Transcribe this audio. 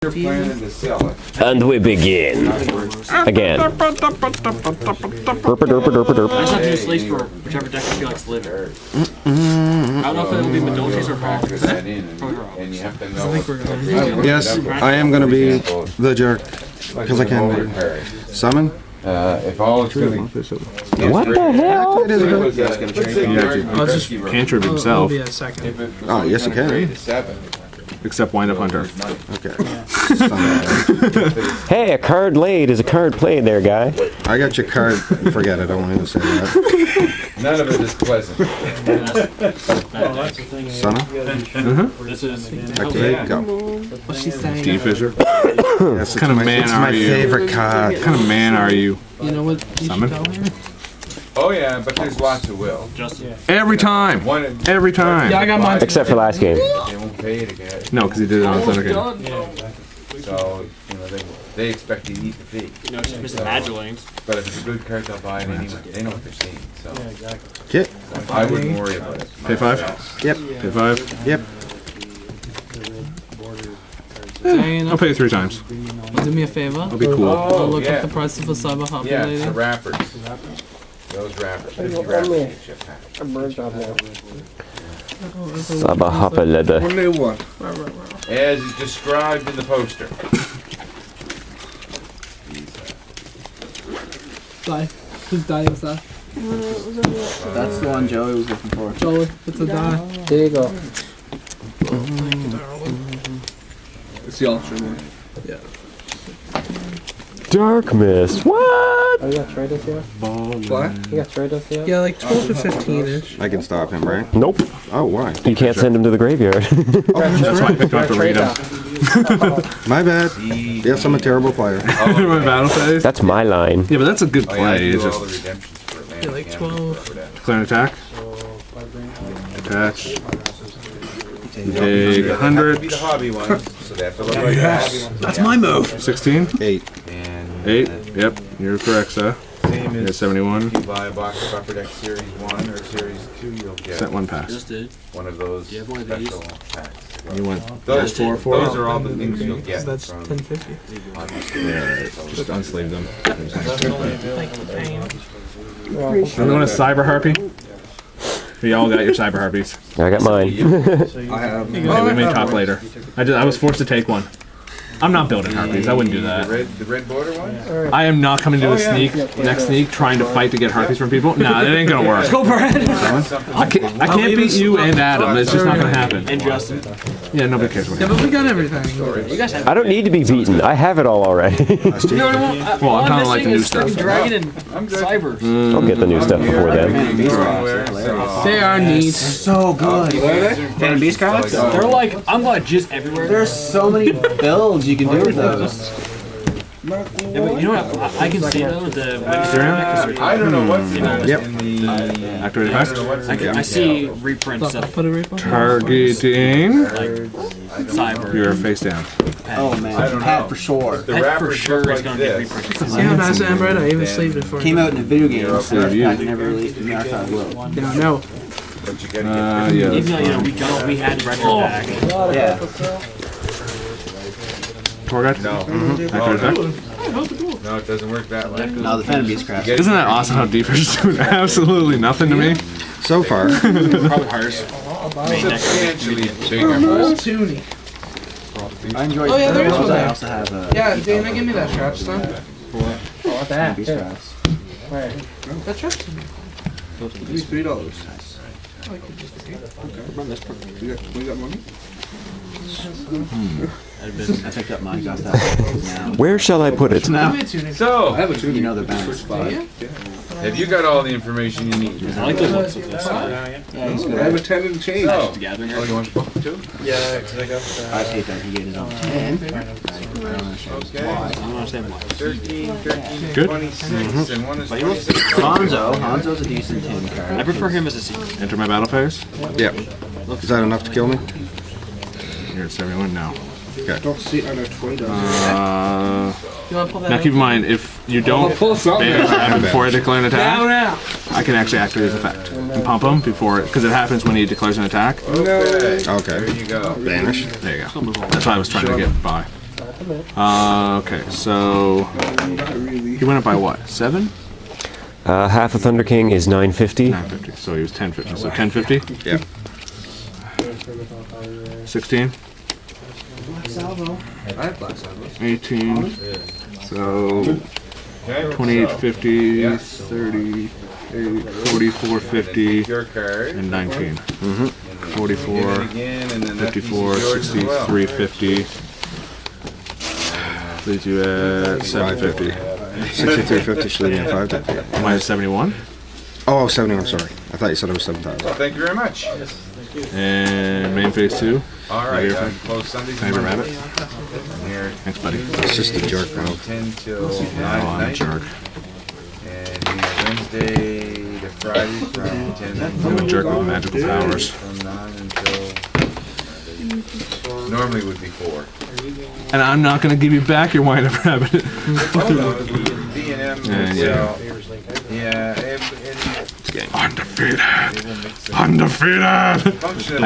You're planning to sell it. And we begin. Again. I just have to do slates for whichever deck I feel like to live in. I don't know if it'll be Medoci's or Practice. And you have to know. Yes, I am going to be the jerk because I can summon. If all it's going to What the hell? I'll just cantrip himself, Oh, yes, you can. except wind up hunter. Okay. Hey, a card laid is a card played there, guy. I got your card. Forget it. I don't even say that. None of it is pleasant. Summon. This is Activate. Go. What's she saying? Deep Fisher. Yes, kind of man it's are my you? favorite card. What kind of man are you? You know what you Summon. should tell her? Oh yeah, but there's lots of will. Justin. Every time. One, Every time. Yeah, I got mine. Except for last game. they won't pay it again. No, because he did it on Thunder game. So they expect you to eat the fee. You know, it's just missing Magillings. But if it's a good card, they'll buy it anyway. They know what they're seeing. So Kit. I wouldn't worry about it. Pay 5? Yep. Pay 5? Yep. I'll pay you 3 times. Do me a favor. I'll be cool. Oh, Look yeah. up the price of a cyber hopper Yeah, it's lady. the wrappers. Those wrappers. 50 wrappers you ship back. Saba hopper leather. As is described in the poster. Die. Whose die is that? That's the one Joey was looking for. Joey, it's a die. There you go. It's the alternate one. Dark Mist. What? Oh, you got trade us here? What? You got trade us here? Yeah, like 12 to 15-ish. I can stop him, right? Nope. Oh, why? You can't send him to the graveyard. That's why I picked him up to read him. My bad. Yes, I'm a terrible player. My battle phase? That's my line. Yeah, but that's a good Oh, yeah, I play. do It's all the just redemptions for it, man. Yeah, like 12. declare an attack. Attach. Take Be 100. the hobby ones, so they have to look like the hobby ones. That's my move. 16? 8. And 8. Yep, you're correct, sir. same You're as 71. if you buy a box of Upper Deck Series 1 or Series 2, you'll get Set 1 pass. Just did. one of those you have one of these? special packs. You went Those, 4 those are all the things you'll get That's from 1050. just unsleeve them. Well, Anyone a cyber harpy? We all got your cyber harpies. I got mine. Yeah, we may talk later. I was forced to take one. I'm not building harpies. I wouldn't do that. the red border one. I am not coming to a sneak, next sneak, trying to fight to get harpies from people. Nah, that ain't gonna work. go, Brad! I can't beat you and Adam. It's just not gonna happen. And Justin. Yeah, nobody cares what Yeah, happens. but we got everything. You guys have. I don't need to be beaten. I have it all already. No, Well, I'm kinda like the new stuff. Dragon and Cybers. I'll get the new stuff before then. They are neat. So good. Fan Beast cards? They're like, I'm like just everywhere. There's so many builds you can do with those. Yeah, but you know what? I can see though the. I don't know what's in Yep. the. Activate effect. I see reprints of Put a repo. Targeting. Cyber. You're face down. Oh man, Pat for sure. The That for wrappers sure look is like gonna get this. reprinted. See how nice I am, Brad? I even sleeved it for Came you. out in a video game. So you. I never released in the archive will. Yeah, no. But you gotta Yeah. Even though we had records back. Yeah. Tour guide? No. Activate effect. No, it doesn't work that way. No, the Fan Beast cards. Isn't that awesome how Deep Fish is doing absolutely nothing to me? So far. Probably hers. Substantially bigger. Toonie. I enjoy Oh, yeah, there is one I there. also have a Yeah, Dana, give me that stretch, son. Fan Beast cards. That stretch. These $3. I picked up mine. Got that. Where shall I put it? Now, So, you know the balance. have you got all the information you need? I like the looks of this. Yeah, he's good. I have a 10 and change. So, Gathering. oh, you want to book too? I hate that he gave his own 10. Okay. I don't understand why. 13, 13, Good. 26, and one is 26. Hanzo's a decent 10 I card. prefer him as a secret. Enter my battle phase. Yep. Is that enough to kill me? You're at 71 now. Don't see under 20. You wanna pull that Now out? keep in mind, if you don't ban before I declare an attack, I can actually activate his effect and pump him before, because it happens when he declares an attack. Okay. Okay. There you go. Vanish. There you go. That's why I was trying to get by. Okay, so he went up by what? 7? Half of Thunder King is 950. 950. So he was 1050. So 1050. Yeah. 16. 18. So 2850, 30, 44, 50, Your card. and 19. And 44, then again, and then that piece is 54, yours as well. 63, 50. Leaves you at 750. 6350 should leave me at 550. Minus 71. Oh, 71, sorry. I thought you said it was 7,000. Well, thank you very much. And main phase 2. All right, Here. close Sundays Can I and have a Mondays. rabbit? Here, Thanks, buddy. It's just a jerk now. 10 till 9 Oh, at I'm a night. jerk. And here Wednesday to Friday from 10 I'm a jerk with magical powers. From 9 until normally would be 4. And I'm not going to give you back your wind-up rabbit. B&M And yeah. Yeah, Undefeated. Undefeated. functionally